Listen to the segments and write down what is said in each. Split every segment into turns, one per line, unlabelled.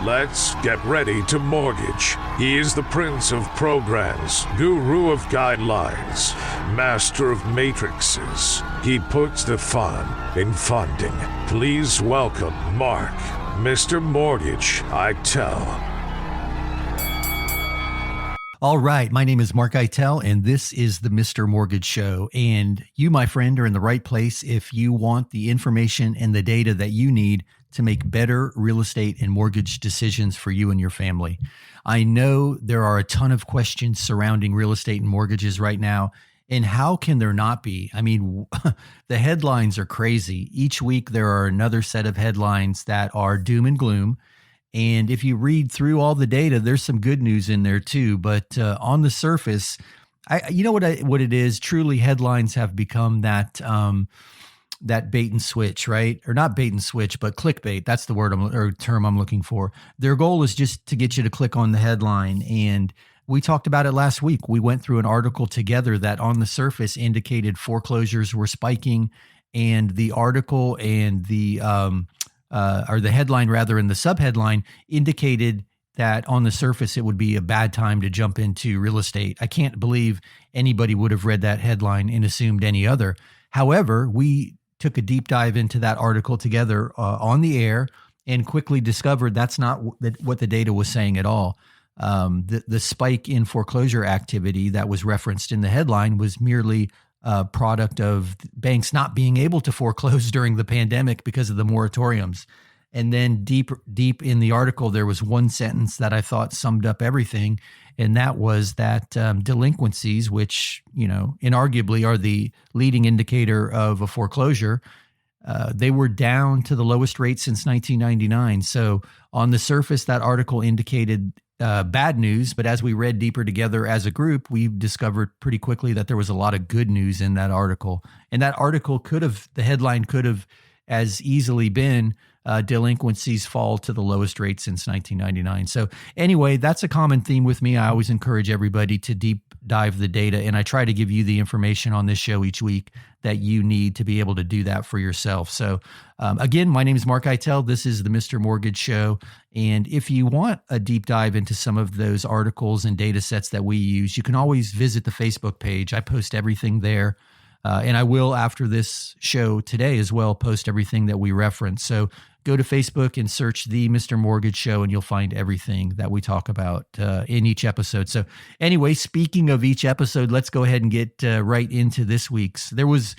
Let's get ready to mortgage. He is the prince of programs, guru of guidelines, master of matrices. He puts the fun in funding. Please welcome Mark, Mr. Mark-eitel.
All right, my name is Mark-eitel, and this is the Mr. Mortgage Show. And you, my friend, are in the right place if you want the information and the data that you need to make better real estate and mortgage decisions for you and your family. I know there are a ton of questions surrounding real estate and mortgages right now, and how can there not be? I mean, the headlines are crazy. Each week there are another set of headlines that are doom and gloom. And if you read through all the data, there's some good news in there too. But on the surface, you know what it is? Truly, headlines have become that that bait and switch, right? Or not bait and switch, but clickbait. That's the word or term I'm looking for. Their goal is just to get you to click on the headline. And we talked about it last week. We went through an article together that on the surface indicated foreclosures were spiking, and the article and the headline rather, and the subheadline indicated that on the surface it would be a bad time to jump into real estate. I can't believe anybody would have read that headline and assumed any other. However, we took a deep dive into that article together on the air and quickly discovered that's not what the data was saying at all. The spike in foreclosure activity that was referenced in the headline was merely a product of banks not being able to foreclose during the pandemic because of the moratoriums. And then deep in the article, there was one sentence that I thought summed up everything. And that was that delinquencies, which, you know, inarguably are the leading indicator of a foreclosure, they were down to the lowest rate since 1999. So on the surface, that article indicated bad news. But as we read deeper together as a group, we discovered pretty quickly that there was a lot of good news in that article. And that article the headline could have as easily been delinquencies fall to the lowest rate since 1999. So anyway, that's a common theme with me. I always encourage everybody to deep dive the data, and I try to give you the information on this show each week that you need to be able to do that for yourself. So again, my name is Mark-eitel. This is the Mr. Mortgage Show. And if you want a deep dive into some of those articles and data sets that we use, you can always visit the Facebook page. I post everything there. And I will, after this show today as well, post everything that we reference. So go to Facebook and search the Mr. Mortgage Show, and you'll find everything that we talk about in each episode. So anyway, speaking of each episode, let's go ahead and get right into this week's. There was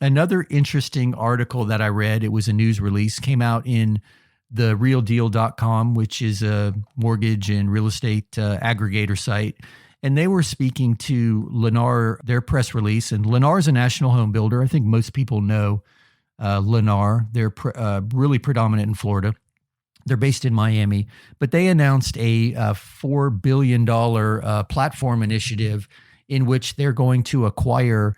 another interesting article that I read. It was a news release, came out in the realdeal.com, which is a mortgage and real estate aggregator site. And they were speaking to Lennar, their press release. And Lennar is a national home builder. I think most people know Lennar. They're really predominant in Florida. They're based in Miami. But they announced a $4 billion platform initiative in which they're going to acquire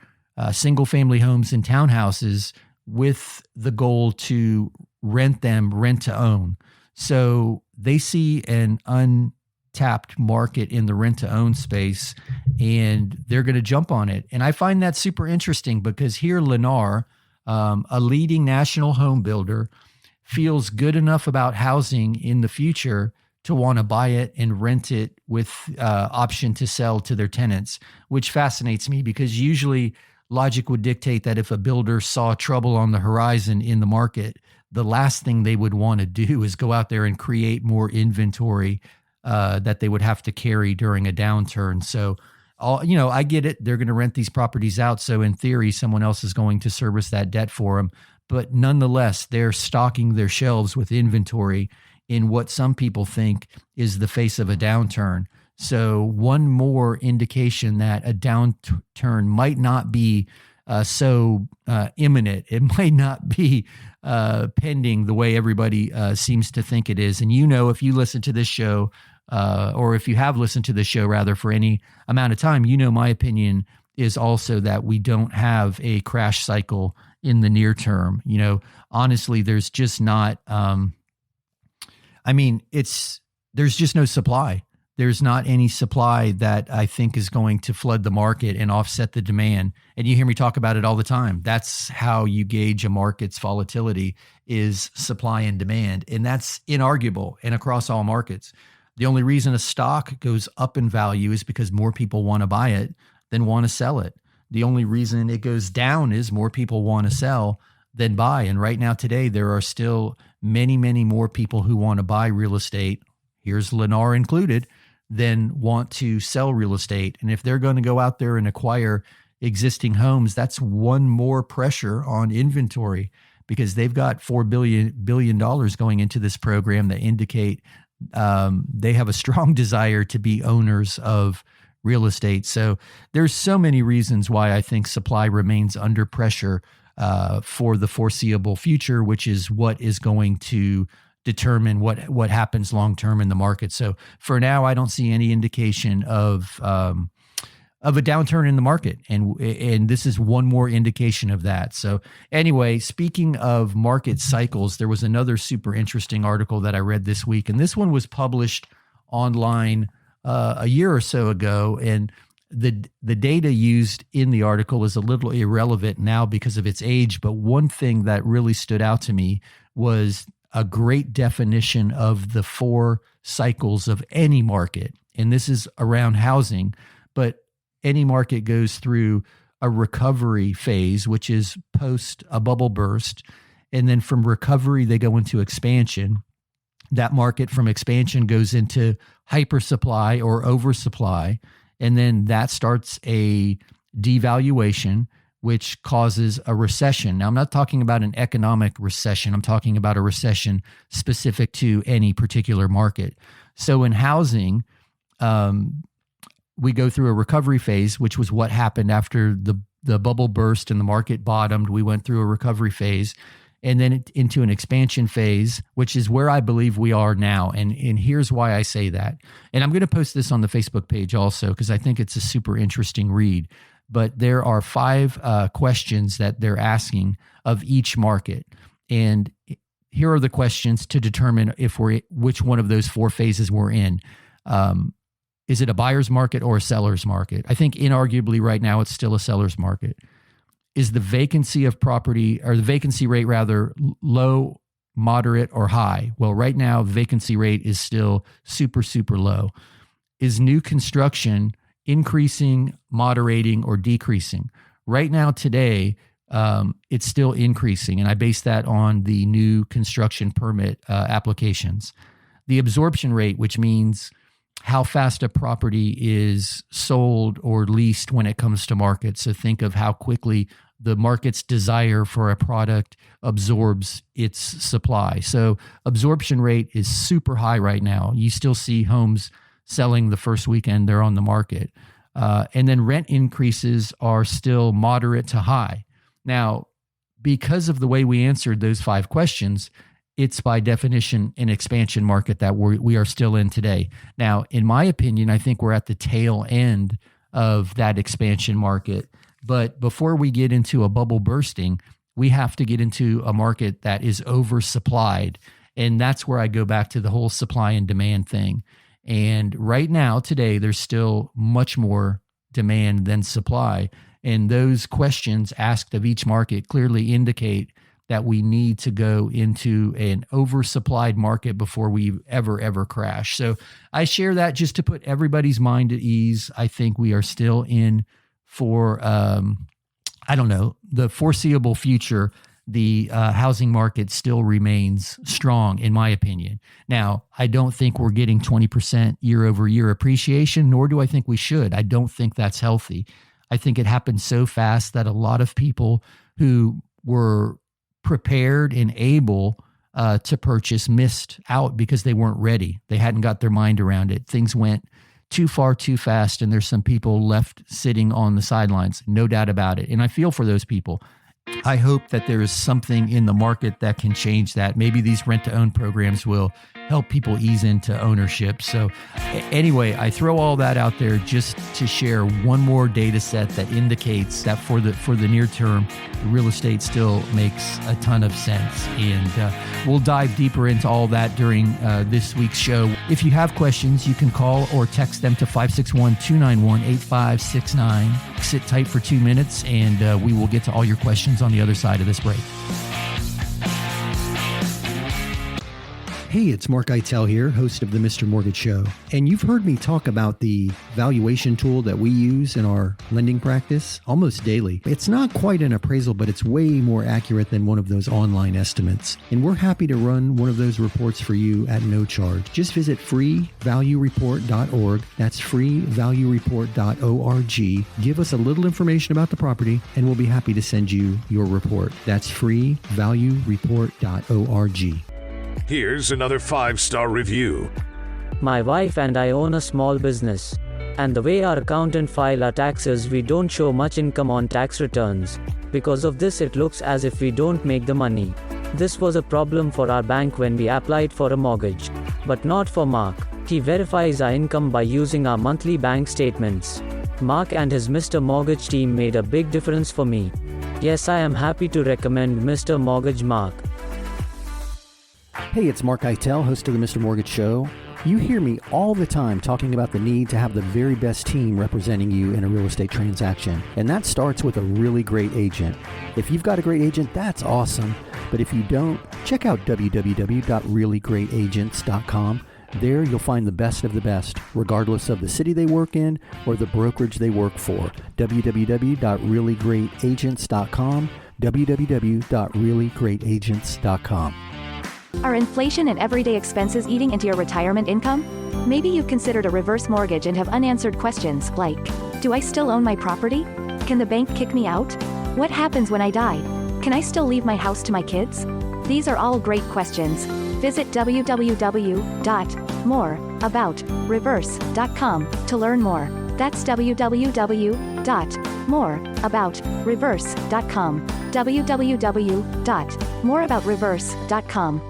single-family homes and townhouses with the goal to rent to own. So they see an untapped market in the rent-to-own space, and they're going to jump on it. And I find that super interesting because here Lennar, a leading national home builder, feels good enough about housing in the future to want to buy it and rent it with option to sell to their tenants, which fascinates me because usually logic would dictate that if a builder saw trouble on the horizon in the market, the last thing they would want to do is go out there and create more inventory that they would have to carry during a downturn. So, I get it. They're going to rent these properties out. So in theory, someone else is going to service that debt for them. But nonetheless, they're stocking their shelves with inventory in what some people think is the face of a downturn. So one more indication that a downturn might not be so imminent. It might not be pending the way everybody seems to think it is. And if you listen to this show, or if you have listened to the show rather for any amount of time, my opinion is also that we don't have a crash cycle in the near term. Honestly, there's just not, there's just no supply. there's not any supply that I think is going to flood the market and offset the demand. And you hear me talk about it all the time. That's how you gauge a market's volatility, is supply and demand. And that's inarguable and across all markets. The only reason a stock goes up in value is because more people want to buy it than want to sell it. The only reason it goes down is more people want to sell than buy. And right now today, there are still many, many more people who want to buy real estate, here's Lennar included, than want to sell real estate. And if they're going to go out there and acquire existing homes, that's one more pressure on inventory, because they've got $4 billion going into this program that indicate they have a strong desire to be owners of real estate. So there's so many reasons why I think supply remains under pressure for the foreseeable future, which is what is going to determine what happens long term in the market. So for now, I don't see any indication of a downturn in the market, and this is one more indication of that. So anyway, speaking of market cycles, there was another super interesting article that I read this week, and this one was published online a year or so ago, and the data used in the article is a little irrelevant now because of its age. But one thing that really stood out to me was a great definition of the 4 cycles of any market. And this is around housing, but any market goes through a recovery phase, which is post a bubble burst. And then from recovery, they go into expansion. That market from expansion goes into hypersupply or oversupply. And then that starts a devaluation, which causes a recession. Now, I'm not talking about an economic recession. I'm talking about a recession specific to any particular market. So in housing, we go through a recovery phase, which was what happened after the bubble burst and the market bottomed. We went through a recovery phase, and then into an expansion phase, which is where I believe we are now. And here's why I say that. And I'm going to post this on the Facebook page also, because I think it's a super interesting read. But there are 5 questions that they're asking of each market. And here are the questions to determine which one of those 4 phases we're in. Is it a buyer's market or a seller's market? I think inarguably right now it's still a seller's market. Is the vacancy of property, or the vacancy rate rather, low, moderate, or high? Well, right now the vacancy rate is still super, super low. Is new construction increasing, moderating, or decreasing? Right now today, it's still increasing, and I base that on the new construction permit applications. The absorption rate, which means how fast a property is sold or leased when it comes to market. So think of how quickly the market's desire for a product absorbs its supply. So absorption rate is super high right now. You still see homes selling the first weekend they're on the market. And then rent increases are still moderate to high. Now, because of the way we answered those 5 questions, it's by definition an expansion market that we are still in today. Now, in my opinion, I think we're at the tail end of that expansion market. But before we get into a bubble bursting, we have to get into a market that is oversupplied. And that's where I go back to the whole supply and demand thing. And right now, today, there's still much more demand than supply. And those questions asked of each market clearly indicate that we need to go into an oversupplied market before we ever crash. So I share that just to put everybody's mind at ease. I think we are still in for, the foreseeable future. The housing market still remains strong, in my opinion. Now, I don't think we're getting 20% year over year appreciation, nor do I think we should. I don't think that's healthy. I think it happened so fast that a lot of people who were prepared and able to purchase missed out because they weren't ready. They hadn't got their mind around it. Things went too far, too fast, and there's some people left sitting on the sidelines, no doubt about it. And I feel for those people. I hope that there is something in the market that can change that. Maybe these rent-to-own programs will help people ease into ownership. So anyway, I throw all that out there just to share one more data set that indicates that for the near term, real estate still makes a ton of sense. And we'll dive deeper into all that during this week's show. If you have questions, you can call or text them to 561-291-8569. Sit tight for 2 minutes, and we will get to all your questions on the other side of this break. Hey, it's mark-eitel here, host of the Mr. Mortgage Show. And you've heard me talk about the valuation tool that we use in our lending practice almost daily. It's not quite an appraisal, but it's way more accurate than one of those online estimates. And we're happy to run one of those reports for you at no charge. Just visit freevaluereport.org. That's freevaluereport.org. Give us a little information about the property, and we'll be happy to send you your report. That's freevaluereport.org.
Here's another 5-star review.
My wife and I own a small business. And the way our accountant file our taxes, we don't show much income on tax returns. Because of this, it looks as if we don't make the money. This was a problem for our bank when we applied for a mortgage. But not for Mark. He verifies our income by using our monthly bank statements. Mark and his Mr. Mortgage team made a big difference for me. Yes, I am happy to recommend Mr. Mortgage Mark.
Hey, it's mark-eitel, host of the Mr. Mortgage Show. You hear me all the time talking about the need to have the very best team representing you in a real estate transaction. And that starts with a really great agent. If you've got a great agent, that's awesome. But if you don't, check out www.reallyGreatAgents.com. There you'll find the best of the best, regardless of the city they work in or the brokerage they work for. www.reallyGreatAgents.com, www.reallyGreatAgents.com.
Are inflation and everyday expenses eating into your retirement income? Maybe you've considered a reverse mortgage and have unanswered questions like, do I still own my property? Can the bank kick me out? What happens when I die? Can I still leave my house to my kids? These are all great questions. Visit www.moreaboutreverse.com to learn more. That's www.moreaboutreverse.com. www.moreaboutreverse.com.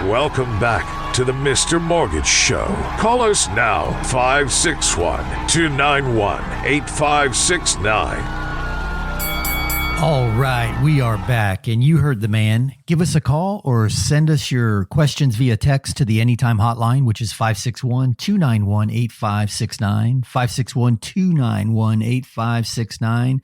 Welcome back to the Mr. Mortgage Show. Call us now, 561-291-8569.
All right, we are back, and you heard the man. Give us a call or send us your questions via text to the Anytime hotline, which is 561-291-8569, 561-291-8569.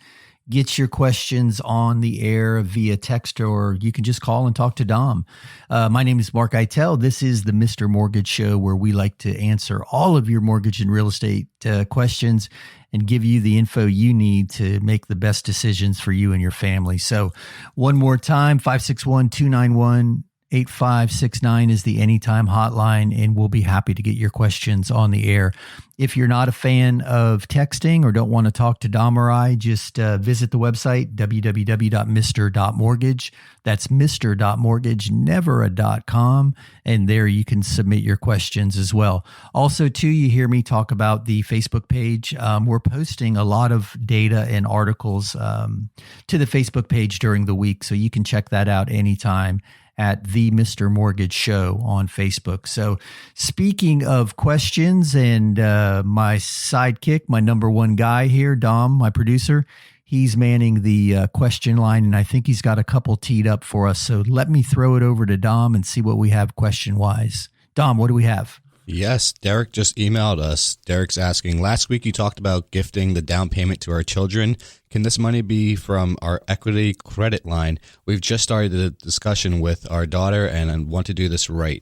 Get your questions on the air via text, or you can just call and talk to Dom. My name is mark-eitel. This is the Mr. Mortgage Show, where we like to answer all of your mortgage and real estate questions and give you the info you need to make the best decisions for you and your family. So one more time, 561-291-8569 is the Anytime hotline, and we'll be happy to get your questions on the air. If you're not a fan of texting or don't want to talk to Dom or I, just visit the website, www.mr.mortgage. That's mr.mortgage, never a .com. And there you can submit your questions as well. Also, too, you hear me talk about the Facebook page. We're posting a lot of data and articles to the Facebook page during the week, so you can check that out anytime at the Mr. Mortgage Show on Facebook. So speaking of questions, and my sidekick, my number one guy here, Dom, my producer, he's manning the question line, and I think he's got a couple teed up for us. So let me throw it over to Dom and see what we have question-wise. Dom, what do we have?
Yes, Derek just emailed us. Derek's asking, last week you talked about gifting the down payment to our children. Can this money be from our equity credit line? We've just started the discussion with our daughter and want to do this right.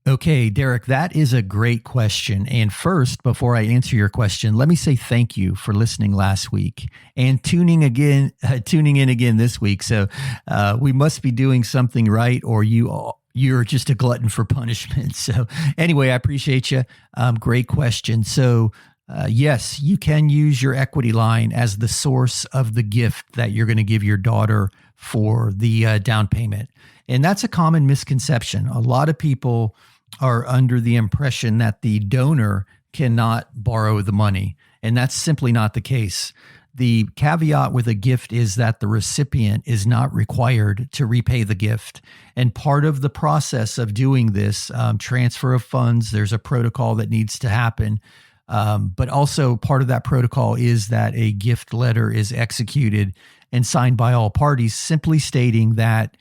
Okay, Derek, that is a great question. And first, before I answer your question, let me say thank you for listening last week and tuning in again this week. So we must be doing something right, or you're just a glutton for punishment. So anyway, I appreciate you. Great question. So yes, you can use your equity line as the source of the gift that you're going to give your daughter for the down payment. And that's a common misconception. A lot of people are under the impression that the donor cannot borrow the money. And that's simply not the case. The caveat with a gift is that the recipient is not required to repay the gift. And part of the process of doing this, transfer of funds, there's a protocol that needs to happen. But also part of that protocol is that a gift letter is executed and signed by all parties, simply stating that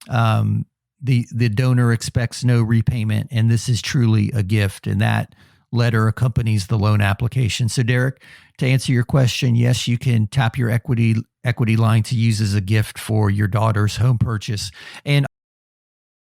the donor expects no repayment, and this is truly a gift, and that letter accompanies the loan application. So Derek, to answer your question, yes, you can tap your equity line to use as a gift for your daughter's home purchase. And